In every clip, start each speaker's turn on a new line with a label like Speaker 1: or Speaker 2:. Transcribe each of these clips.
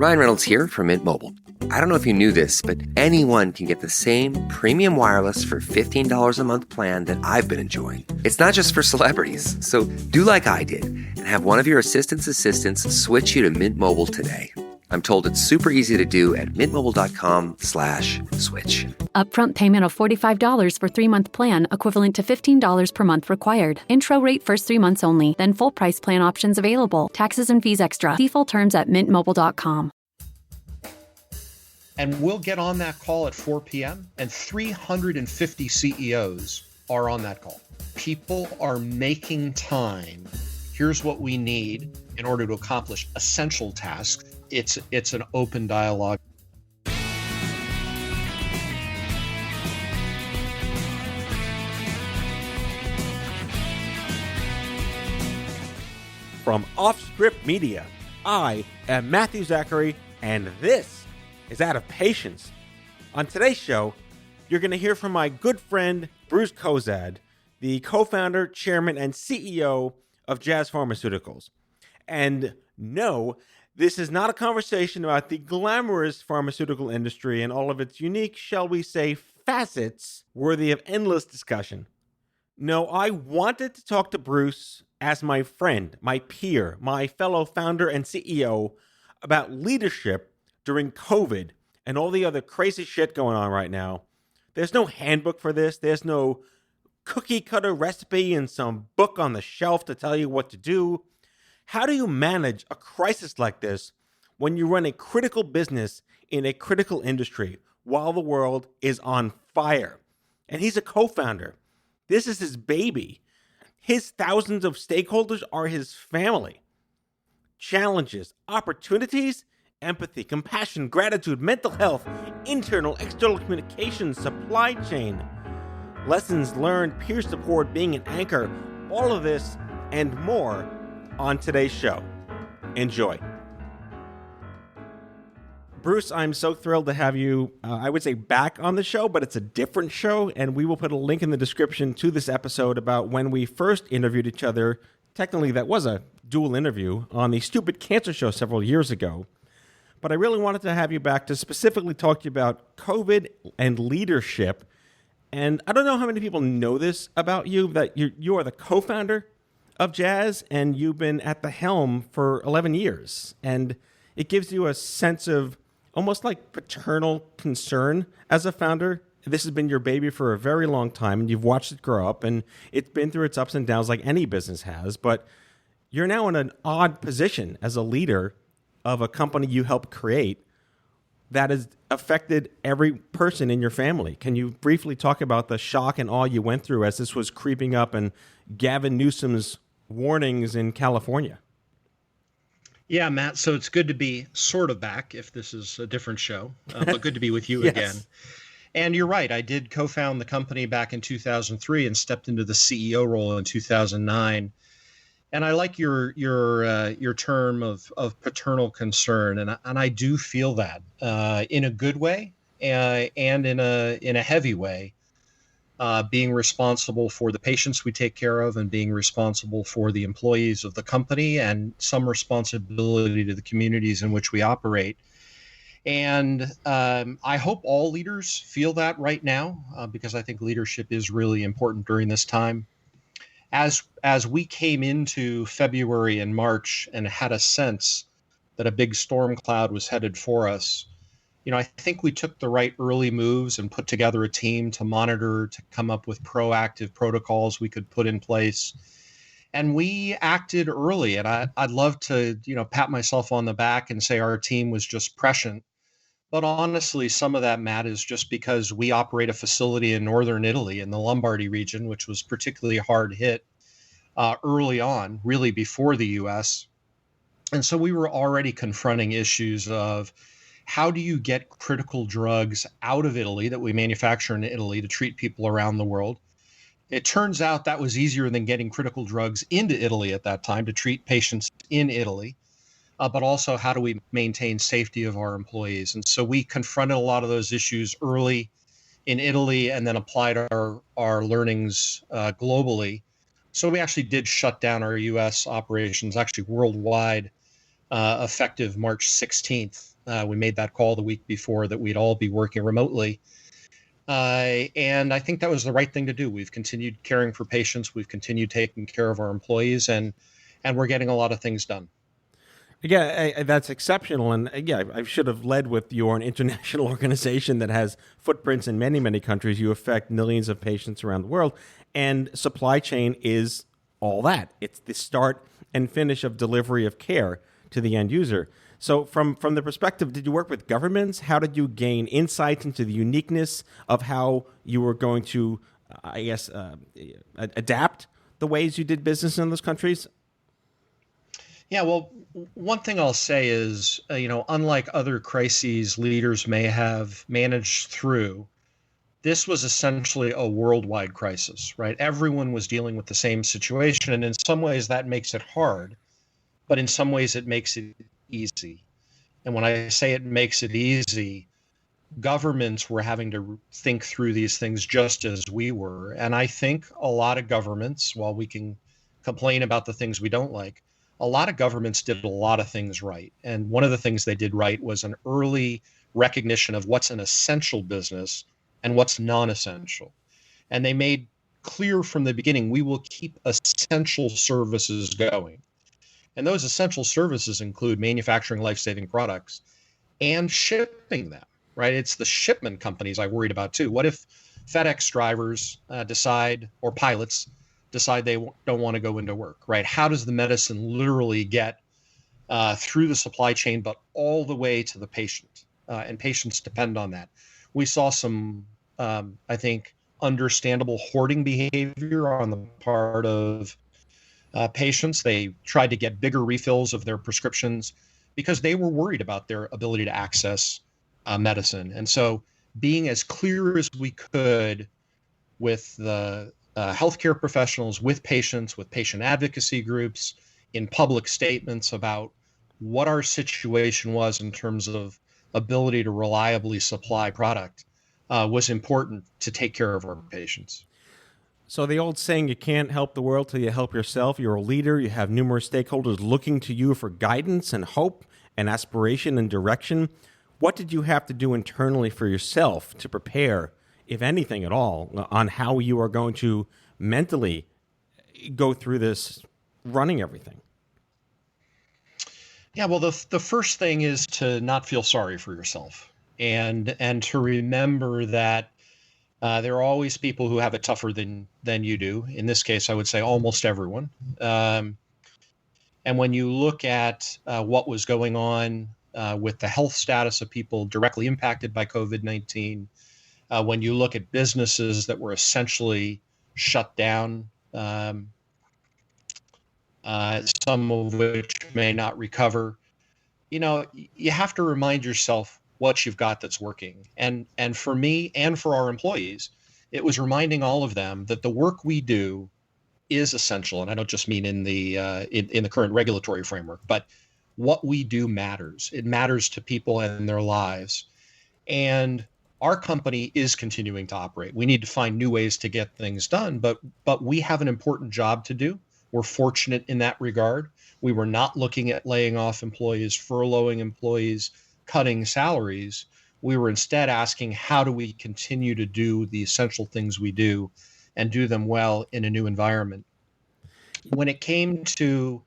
Speaker 1: Ryan Reynolds here from Mint Mobile. I don't know if you knew this, but anyone can get the same premium wireless for $15 a month plan that I've been enjoying. It's not just for celebrities. So do like I did and have one of your assistants switch you to Mint Mobile today. I'm told it's super easy to do at mintmobile.com/switch.
Speaker 2: Upfront payment of $45 for 3-month plan, equivalent to $15 per month required. Intro rate first 3 months only, then full price plan options available. Taxes and fees extra. See full terms at mintmobile.com.
Speaker 3: And we'll get on that call at 4 p.m. and 350 CEOs are on that call. People are making time. Here's what we need in order to accomplish essential tasks. It's an open dialogue.
Speaker 4: From Off-Script Media, I am Matthew Zachary, and this is Out of Patience. On today's show, you're going to hear from my good friend, Bruce Cozadd, the co-founder, chairman, and CEO of Jazz Pharmaceuticals. And no, this is not a conversation about the glamorous pharmaceutical industry and all of its unique, shall we say, facets worthy of endless discussion. No, I wanted to talk to Bruce as my friend, my peer, my fellow founder and CEO about leadership during COVID and all the other crazy shit going on right now. There's no handbook for this. There's no cookie cutter recipe and some book on the shelf to tell you what to do. How do you manage a crisis like this when you run a critical business in a critical industry while the world is on fire? And he's a co-founder. This is his baby. His thousands of stakeholders are his family. Challenges, opportunities, empathy, compassion, gratitude, mental health, internal, external communication, supply chain, lessons learned, peer support, being an anchor, all of this and more on today's show. Enjoy. Bruce, I'm so thrilled to have you, I would say back on the show, but it's a different show, and we will put a link in the description to this episode about when we first interviewed each other. Technically, that was a dual interview on the Stupid Cancer Show several years ago. But I really wanted to have you back to specifically talk to you about COVID and leadership. And I don't know how many people know this about you, that you are the co-founder of Jazz, and you've been at the helm for 11 years. And it gives you a sense of almost like paternal concern as a founder. This has been your baby for a very long time, and you've watched it grow up, and it's been through its ups and downs like any business has. But you're now in an odd position as a leader of a company you helped create that has affected every person in your family. Can you briefly talk about the shock and awe you went through as this was creeping up and Gavin Newsom's warnings in California?
Speaker 3: Yeah, Matt, so it's good to be sort of back, if this is a different show, but good to be with you
Speaker 4: Yes.
Speaker 3: again. And you're right, I did co-found the company back in 2003 and stepped into the CEO role in 2009. And I like your term of paternal concern, and I do feel that in a good way and in a heavy way. Being responsible for the patients we take care of and being responsible for the employees of the company and some responsibility to the communities in which we operate. And I hope all leaders feel that right now, because I think leadership is really important during this time. As we came into February and March and had a sense that a big storm cloud was headed for us, I think we took the right early moves and put together a team to monitor, to come up with proactive protocols we could put in place. And we acted early. And I'd love to, pat myself on the back and say our team was just prescient. But honestly, some of that, Matt, is just because we operate a facility in northern Italy in the Lombardy region, which was particularly hard hit early on, really before the U.S. And so we were already confronting issues of how do you get critical drugs out of Italy that we manufacture in Italy to treat people around the world? It turns out that was easier than getting critical drugs into Italy at that time to treat patients in Italy. But also, how do we maintain safety of our employees? And so we confronted a lot of those issues early in Italy and then applied our learnings globally. So we actually did shut down our U.S. operations, actually worldwide, effective March 16th. We made that call the week before that we'd all be working remotely. And I think that was the right thing to do. We've continued caring for patients. We've continued taking care of our employees, and we're getting a lot of things done.
Speaker 4: Yeah, that's exceptional. And yeah, I should have led with you're an international organization that has footprints in many, many countries. You affect millions of patients around the world. And supply chain is all that. It's the start and finish of delivery of care to the end user. So from the perspective, did you work with governments? How did you gain insight into the uniqueness of how you were going to, adapt the ways you did business in those countries?
Speaker 3: Yeah, well, one thing I'll say is, unlike other crises leaders may have managed through, this was essentially a worldwide crisis, right? Everyone was dealing with the same situation. And in some ways that makes it hard, but in some ways it makes it easy. And when I say it makes it easy, governments were having to think through these things just as we were. And I think a lot of governments, while we can complain about the things we don't like, a lot of governments did a lot of things right. And one of the things they did right was an early recognition of what's an essential business and what's non-essential. And they made clear from the beginning, we will keep essential services going. And those essential services include manufacturing life-saving products and shipping them, right? It's the shipment companies I worried about too. What if FedEx drivers decide, or pilots decide they don't want to go into work, right? How does the medicine literally get through the supply chain, but all the way to the patient? And patients depend on that. We saw some, I think, understandable hoarding behavior on the part of patients. They tried to get bigger refills of their prescriptions because they were worried about their ability to access medicine. And so being as clear as we could with the healthcare professionals, with patients, with patient advocacy groups, in public statements about what our situation was in terms of ability to reliably supply product was important to take care of our patients.
Speaker 4: So the old saying, you can't help the world till you help yourself. You're a leader. You have numerous stakeholders looking to you for guidance and hope and aspiration and direction. What did you have to do internally for yourself to prepare, if anything at all, on how you are going to mentally go through this running everything?
Speaker 3: Yeah, well, the first thing is to not feel sorry for yourself, and to remember that there are always people who have it tougher than you do. In this case, I would say almost everyone. And when you look at what was going on with the health status of people directly impacted by COVID-19, when you look at businesses that were essentially shut down, some of which may not recover, you have to remind yourself what you've got that's working. And for me and for our employees, it was reminding all of them that the work we do is essential. And I don't just mean in the in the current regulatory framework, but what we do matters. It matters to people and their lives. And our company is continuing to operate. We need to find new ways to get things done, but we have an important job to do. We're fortunate in that regard. We were not looking at laying off employees, furloughing employees, cutting salaries. We were instead asking, how do we continue to do the essential things we do and do them well in a new environment? When it came to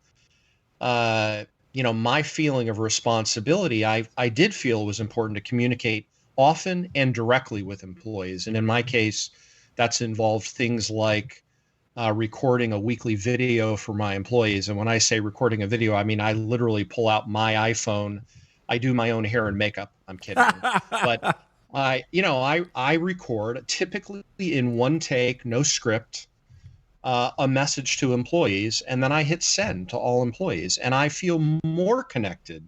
Speaker 3: my feeling of responsibility, I did feel it was important to communicate often and directly with employees. And in my case, that's involved things like recording a weekly video for my employees. And when I say recording a video, I mean I literally pull out my iPhone. I do my own hair and makeup. I'm kidding. But I record typically in one take, no script, a message to employees, and then I hit send to all employees. And I feel more connected,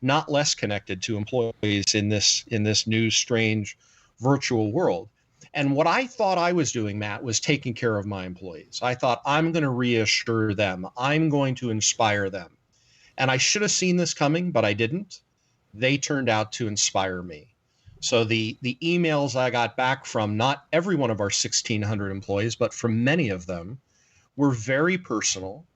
Speaker 3: not less connected to employees in this new, strange virtual world. And what I thought I was doing, Matt, was taking care of my employees. I thought, I'm going to reassure them. I'm going to inspire them. And I should have seen this coming, but I didn't. They turned out to inspire me. So the emails I got back from not every one of our 1,600 employees, but from many of them, were very personal,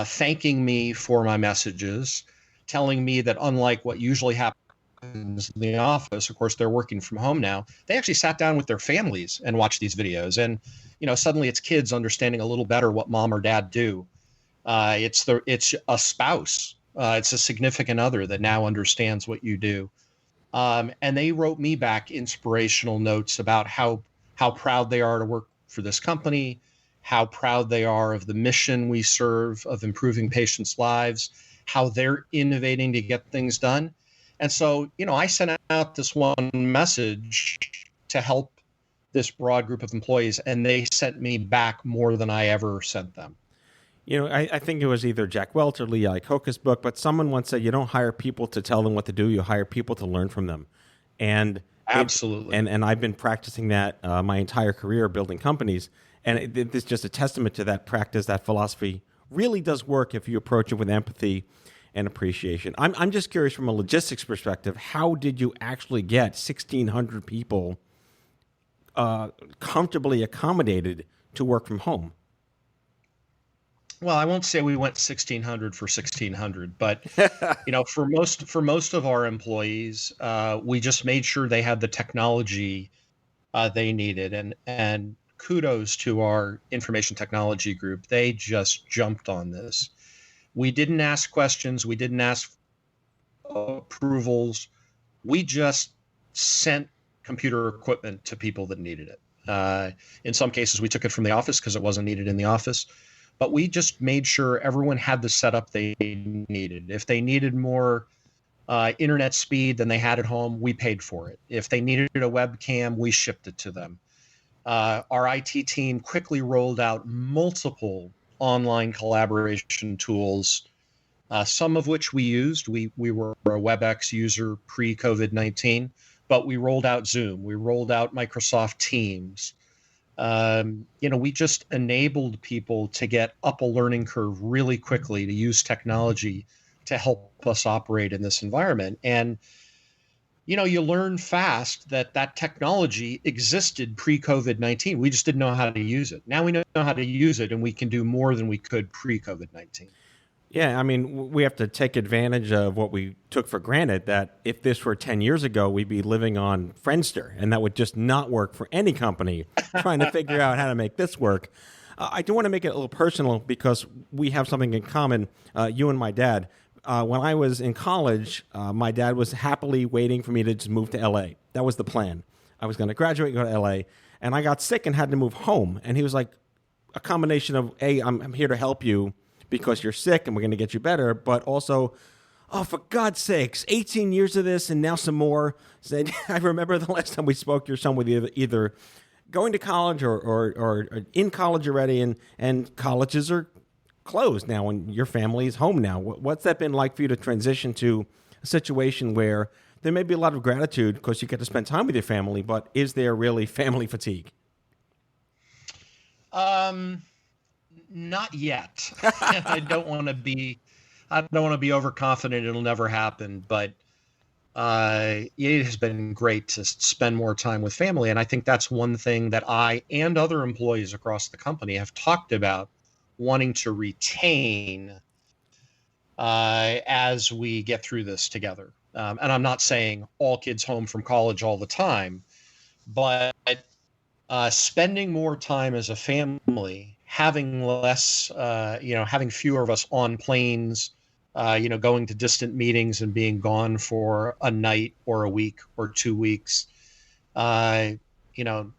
Speaker 3: thanking me for my messages, telling me that unlike what usually happens Americans in the office, of course, they're working from home now. They actually sat down with their families and watched these videos. And, suddenly it's kids understanding a little better what mom or dad do. It's a spouse. It's a significant other that now understands what you do. And they wrote me back inspirational notes about how proud they are to work for this company, how proud they are of the mission we serve of improving patients' lives, how they're innovating to get things done. And so, I sent out this one message to help this broad group of employees, and they sent me back more than I ever sent them.
Speaker 4: I think it was either Jack Welch or Lee Iacocca's book, but someone once said, you don't hire people to tell them what to do, you hire people to learn from them. And
Speaker 3: absolutely.
Speaker 4: And I've been practicing that my entire career building companies. And it's just a testament to that practice, that philosophy really does work if you approach it with empathy and appreciation. I'm just curious from a logistics perspective, how did you actually get 1,600 people comfortably accommodated to work from home?
Speaker 3: Well, I won't say we went 1,600 for 1,600, but for most of our employees, we just made sure they had the technology they needed, and kudos to our information technology group. They just jumped on this. We didn't ask questions. We didn't ask approvals. We just sent computer equipment to people that needed it. In some cases, we took it from the office because it wasn't needed in the office. But we just made sure everyone had the setup they needed. If they needed more internet speed than they had at home, we paid for it. If they needed a webcam, we shipped it to them. Our IT team quickly rolled out multiple online collaboration tools, some of which we used. We were a WebEx user pre-COVID-19, but we rolled out Zoom. We rolled out Microsoft Teams. We just enabled people to get up a learning curve really quickly to use technology to help us operate in this environment. And, you learn fast that technology existed pre-COVID-19. We just didn't know how to use it. Now we know how to use it, and we can do more than we could pre-COVID-19.
Speaker 4: Yeah, I mean, we have to take advantage of what we took for granted, that if this were 10 years ago, we'd be living on Friendster, and that would just not work for any company trying to figure out how to make this work. I do want to make it a little personal because we have something in common, you and my dad. When I was in college, my dad was happily waiting for me to just move to L.A. That was the plan. I was going to graduate and go to L.A., and I got sick and had to move home. And he was like, a combination of, hey, I'm here to help you because you're sick and we're going to get you better, but also, oh, for God's sakes, 18 years of this and now some more. Said, I remember the last time we spoke, your son was either going to college or in college already, and colleges are closed now and your family is home now. What's that been like for you to transition to a situation where there may be a lot of gratitude because you get to spend time with your family, but is there really family fatigue?
Speaker 3: Not yet. I don't want to be overconfident it'll never happen, but it has been great to spend more time with family. And I think that's one thing that I and other employees across the company have talked about wanting to retain as we get through this together. And I'm not saying all kids home from college all the time, but spending more time as a family, having less, having fewer of us on planes, going to distant meetings and being gone for a night or a week or 2 weeks,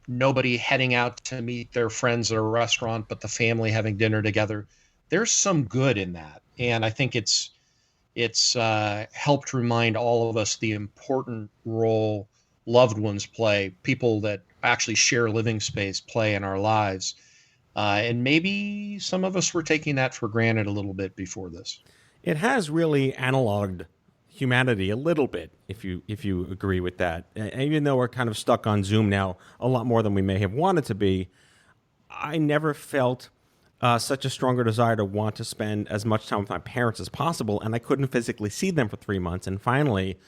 Speaker 3: nobody heading out to meet their friends at a restaurant, but the family having dinner together. There's some good in that. And I think it's helped remind all of us the important role loved ones play, people that actually share living space play in our lives. And maybe some of us were taking that for granted a little bit before this.
Speaker 4: It has really analogued humanity a little bit, if you agree with that. Even though we're kind of stuck on Zoom now a lot more than we may have wanted to be, I never felt such a stronger desire to want to spend as much time with my parents as possible, and I couldn't physically see them for 3 months. And finally,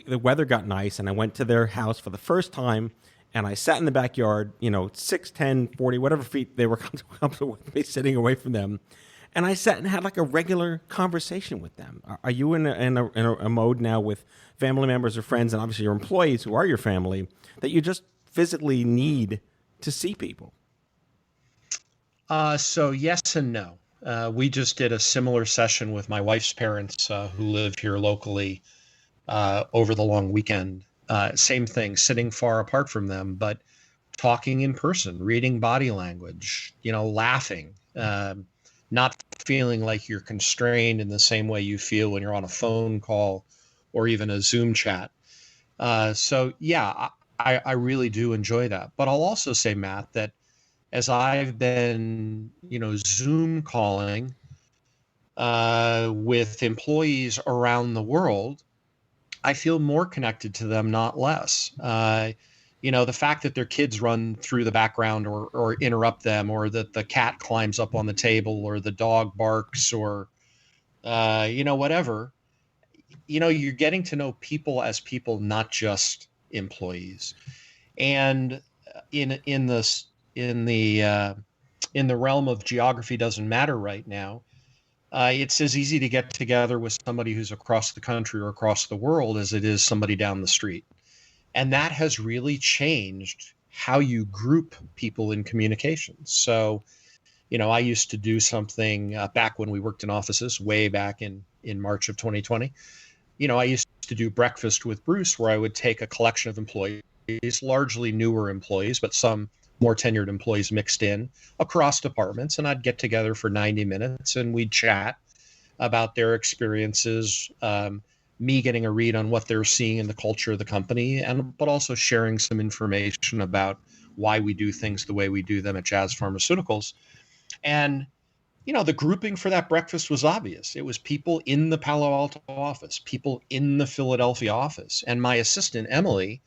Speaker 4: the weather got nice, and I went to their house for the first time, and I sat in the backyard, 6, 10, 40, whatever feet they were comfortable with me sitting away from them. and I sat and had like a regular conversation with them. Are you in a mode now with family members or friends, and obviously your employees who are your family, that you just physically need to see people?
Speaker 3: So yes and no. We just did a similar session with my wife's parents who live here locally over the long weekend. Same thing, sitting far apart from them, but talking in person, reading body language, laughing, not feeling like you're constrained in the same way you feel when you're on a phone call or even a Zoom chat. So yeah, I really do enjoy that. But I'll also say, Matt, that as I've been, Zoom calling with employees around the world, I feel more connected to them, not less. The fact that their kids run through the background or interrupt them, or that the cat climbs up on the table, or the dog barks, or, whatever, you're getting to know people as people, not just employees. And in the realm of geography doesn't matter right now, it's as easy to get together with somebody who's across the country or across the world as it is somebody down the street. And that has really changed how you group people in communications. So, I used to do something back when we worked in offices, way back in March of 2020. I used to do breakfast with Bruce, where I would take a collection of employees, largely newer employees, but some more tenured employees mixed in across departments, and I'd get together for 90 minutes and we'd chat about their experiences, me getting a read on what they're seeing in the culture of the company, but also sharing some information about why we do things the way we do them at Jazz Pharmaceuticals. And the grouping for that breakfast was obvious. It was people in the Palo Alto office, people in the Philadelphia office, and my assistant Emily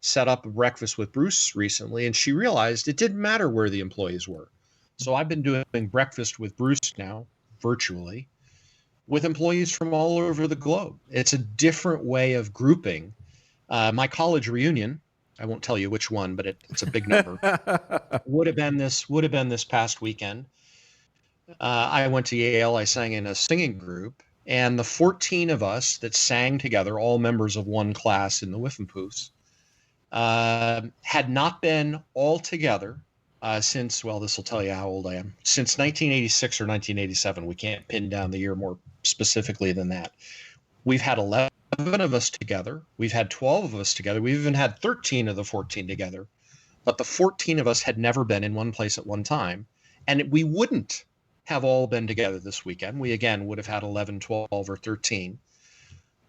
Speaker 3: set up a breakfast with Bruce recently, and she realized it didn't matter where the employees were. So I've been doing breakfast with Bruce now, virtually, with employees from all over the globe. It's a different way of grouping. My college reunion, I won't tell you which one, but it's a big number, would have been this past weekend. I went to Yale, I sang in a singing group, and the 14 of us that sang together, all members of one class in the Whiffenpoofs, had not been all together since, well, this will tell you how old I am, since 1986 or 1987. We can't pin down the year more specifically than that. We've had 11 of us together. We've had 12 of us together. We've even had 13 of the 14 together. But the 14 of us had never been in one place at one time. And we wouldn't have all been together this weekend. We, again, would have had 11, 12, or 13.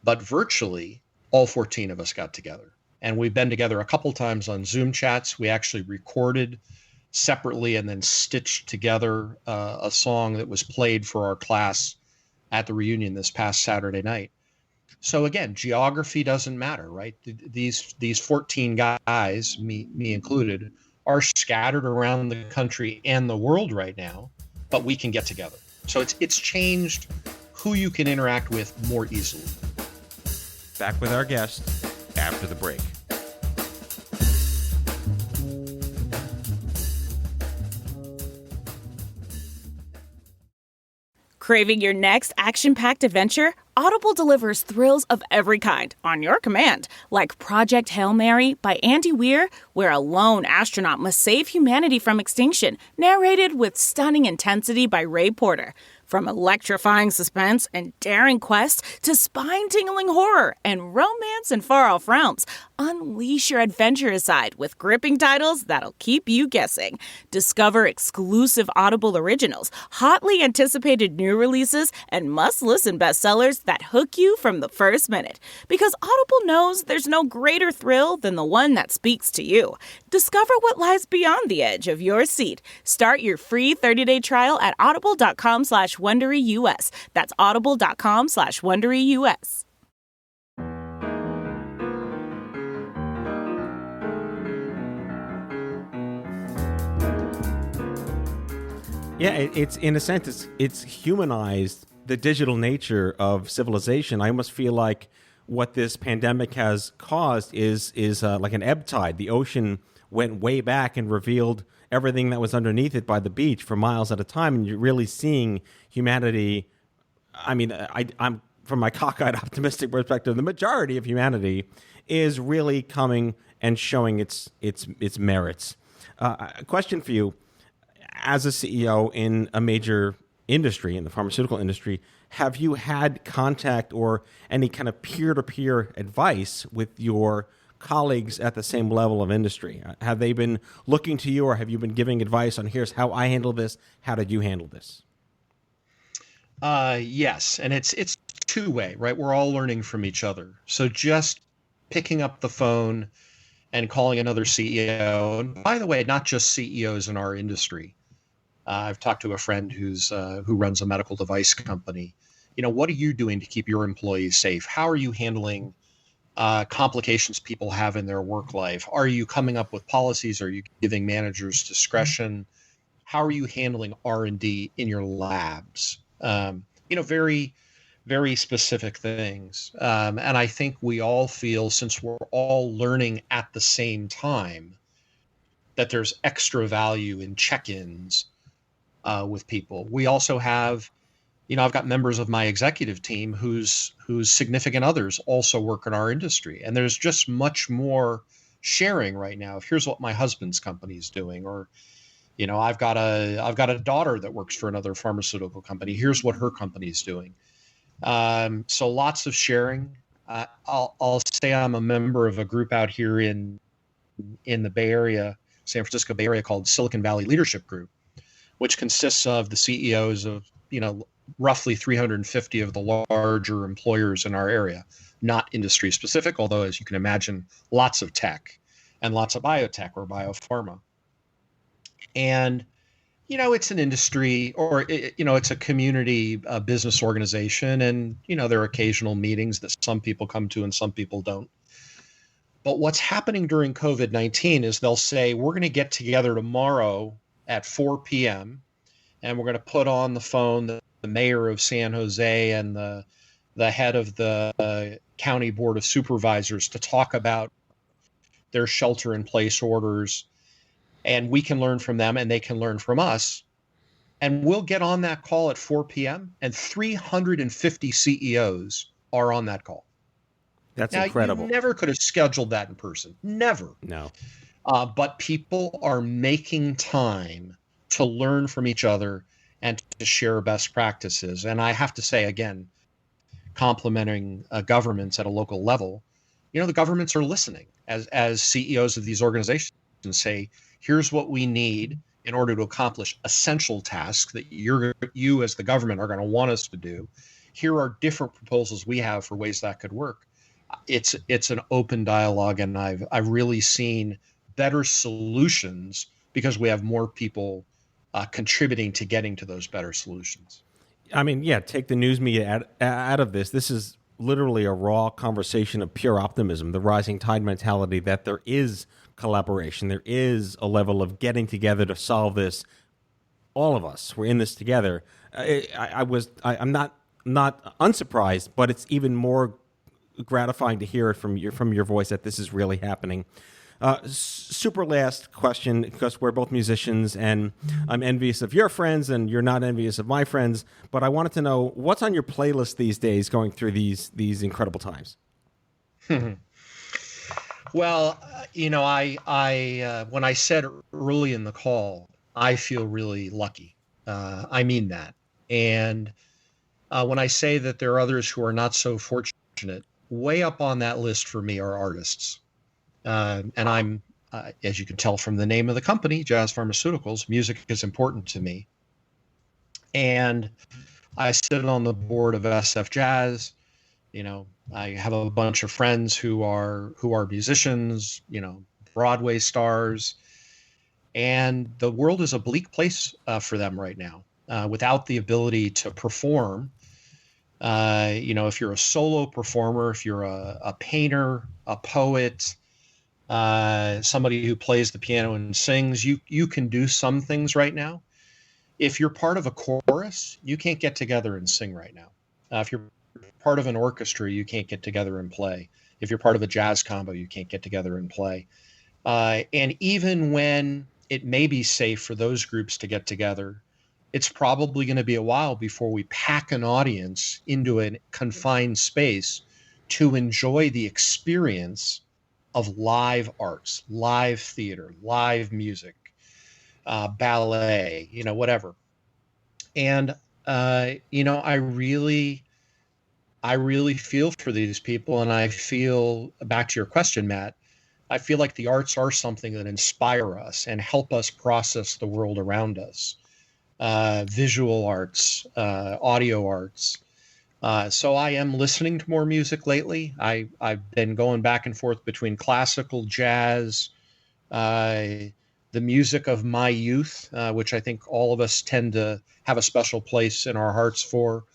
Speaker 3: But virtually, all 14 of us got together. And we've been together a couple times on Zoom chats. We actually recorded separately and then stitched together a song that was played for our class at the reunion this past Saturday night. So again, geography doesn't matter, right? These 14 guys, me included, are scattered around the country and the world right now, but we can get together. So it's changed who you can interact with more easily.
Speaker 4: Back with our guest after the break.
Speaker 5: Craving your next action-packed adventure? Audible delivers thrills of every kind on your command, like Project Hail Mary by Andy Weir, where a lone astronaut must save humanity from extinction, narrated with stunning intensity by Ray Porter. From electrifying suspense and daring quest to spine-tingling horror and romance in far-off realms, unleash your adventurous side with gripping titles that'll keep you guessing. Discover exclusive Audible originals, hotly anticipated new releases, and must-listen bestsellers that hook you from the first minute. Because Audible knows there's no greater thrill than the one that speaks to you. Discover what lies beyond the edge of your seat. Start your free 30-day trial at audible.com/WonderyUS. That's audible.com/WonderyUS.
Speaker 4: Yeah, it's in a sense, it's humanized the digital nature of civilization. I almost feel like what this pandemic has caused is like an ebb tide. The ocean went way back and revealed everything that was underneath it by the beach for miles at a time, and you're really seeing humanity. I mean, I'm from my cockeyed optimistic perspective, the majority of humanity is really coming and showing its merits. A question for you, as a CEO in a major industry, in the pharmaceutical industry, have you had contact or any kind of peer-to-peer advice with your colleagues at the same level of industry? Have they been looking to you, or have you been giving advice on here's how I handle this, how did you handle this?
Speaker 3: Yes, and it's two-way, right? We're all learning from each other. So just picking up the phone and calling another CEO, and by the way, not just CEOs in our industry. I've talked to a friend who runs a medical device company. What are you doing to keep your employees safe? How are you handling complications people have in their work life? Are you coming up with policies? Are you giving managers discretion? How are you handling R&D in your labs? Very, very specific things. And I think we all feel, since we're all learning at the same time, that there's extra value in check-ins with people. We also have, I've got members of my executive team whose significant others also work in our industry. And there's just much more sharing right now. Here's what my husband's company is doing, or, I've got a daughter that works for another pharmaceutical company. Here's what her company is doing. So lots of sharing. I'll say I'm a member of a group out here in the Bay Area, San Francisco Bay Area, called Silicon Valley Leadership Group, which consists of the CEOs of, roughly 350 of the larger employers in our area, not industry specific, although, as you can imagine, lots of tech and lots of biotech or biopharma. And, it's an industry, or, it's a community business organization. And, there are occasional meetings that some people come to and some people don't. But what's happening during COVID-19 is they'll say, we're going to get together tomorrow at 4 p.m. and we're going to put on the phone the mayor of San Jose and the head of the county board of supervisors to talk about their shelter-in-place orders. And we can learn from them and they can learn from us. And we'll get on that call at 4 p.m. and 350 CEOs are on that call.
Speaker 4: That's
Speaker 3: now,
Speaker 4: incredible.
Speaker 3: You never could have scheduled that in person. Never.
Speaker 4: No.
Speaker 3: But people are making time to learn from each other and to share best practices. And I have to say, again, complimenting governments at a local level, the governments are listening as CEOs of these organizations say, here's what we need in order to accomplish essential tasks that you as the government are going to want us to do. Here are different proposals we have for ways that could work. It's an open dialogue, and I've really seen better solutions because we have more people contributing to getting to those better solutions.
Speaker 4: I mean, yeah, take the news media out of this. This is literally a raw conversation of pure optimism, the rising tide mentality that there is collaboration. There is a level of getting together to solve this. All of us, we're in this together. I'm not unsurprised, but it's even more gratifying to hear it from your voice that this is really happening. Super last question, because we're both musicians and I'm envious of your friends and you're not envious of my friends, but I wanted to know what's on your playlist these days going through these incredible times.
Speaker 3: Well, I when I said early in the call, I feel really lucky. I mean that. And when I say that there are others who are not so fortunate, way up on that list for me are artists. And I'm, as you can tell from the name of the company, Jazz Pharmaceuticals, music is important to me. And I sit on the board of SF Jazz. I have a bunch of friends who are musicians, Broadway stars, and the world is a bleak place for them right now, without the ability to perform. If you're a solo performer, if you're a painter, a poet, somebody who plays the piano and sings, you can do some things right now. If you're part of a chorus, you can't get together and sing right now. If you're part of an orchestra, you can't get together and play. If you're part of a jazz combo, you can't get together and play. And even when it may be safe for those groups to get together. It's probably going to be a while before we pack an audience into a confined space to enjoy the experience of live arts, live theater, live music, ballet, whatever. And, I really feel for these people. And I feel, back to your question, Matt, I feel like the arts are something that inspire us and help us process the world around us. Visual arts, audio arts. So I am listening to more music lately. I've been going back and forth between classical, jazz, the music of my youth, which I think all of us tend to have a special place in our hearts for.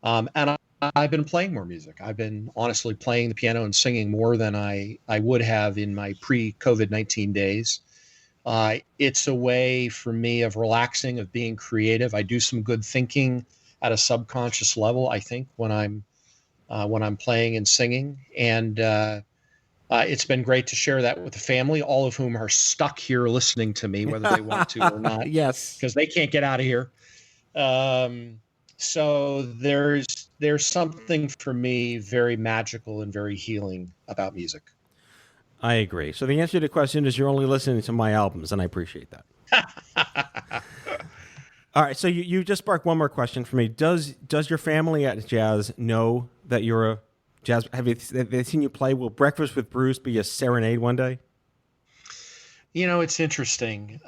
Speaker 3: And I've been playing more music. I've been honestly playing the piano and singing more than I would have in my pre-COVID-19 days. It's a way for me of relaxing, of being creative. I do some good thinking at a subconscious level, I think, when I'm playing and singing. And it's been great to share that with the family, all of whom are stuck here listening to me, whether they want to or not.
Speaker 4: Yes,
Speaker 3: because they can't get out of here. So there's something for me very magical and very healing about music.
Speaker 4: I agree. So the answer to the question is you're only listening to my albums, and I appreciate that. All right, so you just sparked one more question for me. Does your family at Jazz know that you're a jazz? Have they seen you play? Will Breakfast with Bruce be a serenade one day?
Speaker 3: It's interesting.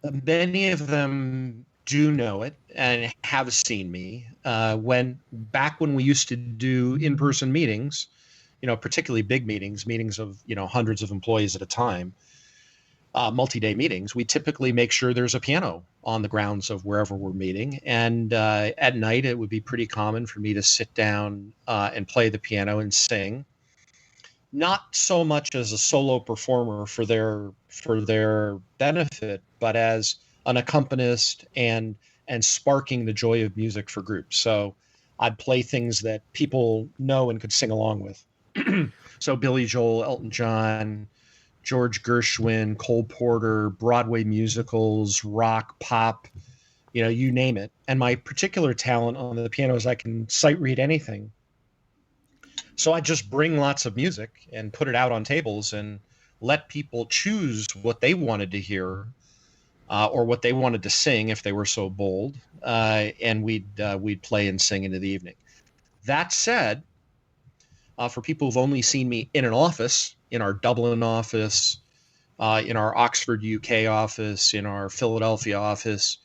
Speaker 3: Many of them do know it and have seen me. Back when we used to do in-person meetings, particularly big meetings of, hundreds of employees at a time, multi-day meetings, we typically make sure there's a piano on the grounds of wherever we're meeting. And at night, it would be pretty common for me to sit down and play the piano and sing. Not so much as a solo performer for their benefit, but as an accompanist and sparking the joy of music for groups. So I'd play things that people know and could sing along with. So Billy Joel, Elton John, George Gershwin, Cole Porter, Broadway musicals, rock, pop, you name it. And my particular talent on the piano is I can sight read anything. So I just bring lots of music and put it out on tables and let people choose what they wanted to hear or what they wanted to sing if they were so bold. And we'd play and sing into the evening. That said, for people who've only seen me in an office, in our Dublin office, in our Oxford, UK office, in our Philadelphia office,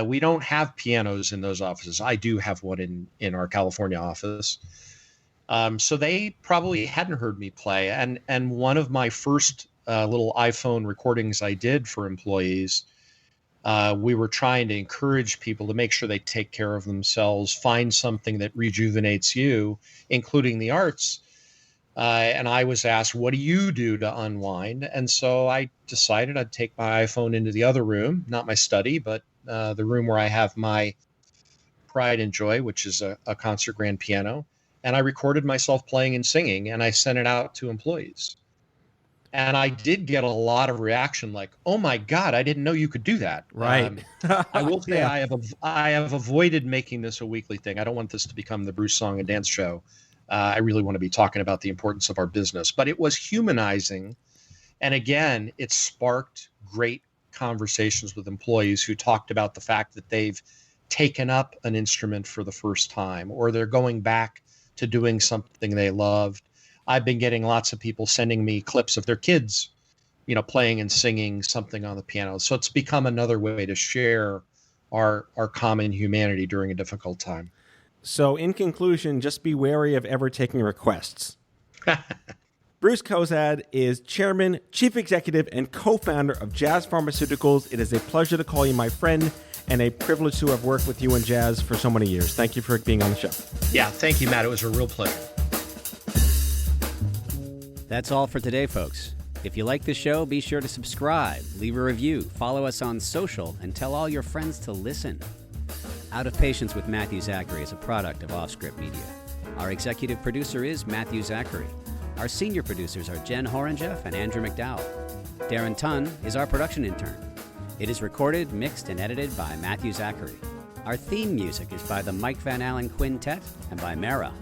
Speaker 3: we don't have pianos in those offices. I do have one in our California office. So they probably hadn't heard me play. And one of my first little iPhone recordings I did for employees, we were trying to encourage people to make sure they take care of themselves, find something that rejuvenates you, including the arts. And I was asked, what do you do to unwind? And so I decided I'd take my iPhone into the other room, not my study, but the room where I have my pride and joy, which is a concert grand piano. And I recorded myself playing and singing, and I sent it out to employees. And I did get a lot of reaction like, oh, my God, I didn't know you could do that.
Speaker 4: Right.
Speaker 3: I will say
Speaker 4: Yeah.
Speaker 3: I have avoided making this a weekly thing. I don't want this to become the Bruce Song and Dance Show. I really want to be talking about the importance of our business. But it was humanizing. And again, it sparked great conversations with employees who talked about the fact that they've taken up an instrument for the first time, or they're going back to doing something they loved. I've been getting lots of people sending me clips of their kids, playing and singing something on the piano. So it's become another way to share our common humanity during a difficult time.
Speaker 4: So in conclusion, just be wary of ever taking requests. Bruce Cozadd is chairman, chief executive, and co-founder of Jazz Pharmaceuticals. It is a pleasure to call you my friend and a privilege to have worked with you in jazz for so many years. Thank you for being on the show.
Speaker 3: Yeah, thank you, Matt. It was a real pleasure.
Speaker 6: That's all for today, folks. If you like the show, be sure to subscribe, leave a review, follow us on social, and tell all your friends to listen. Out of Patience with Matthew Zachary is a product of Offscript Media. Our executive producer is Matthew Zachary. Our senior producers are Jen Horangeff and Andrew McDowell. Darren Tunn is our production intern. It is recorded, mixed, and edited by Matthew Zachary. Our theme music is by the Mike Van Allen Quintet and by Mara.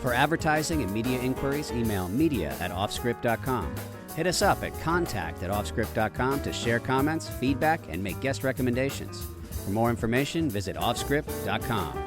Speaker 6: For advertising and media inquiries, email media@offscript.com. Hit us up at contact@offscript.com to share comments, feedback, and make guest recommendations. For more information, visit offscript.com.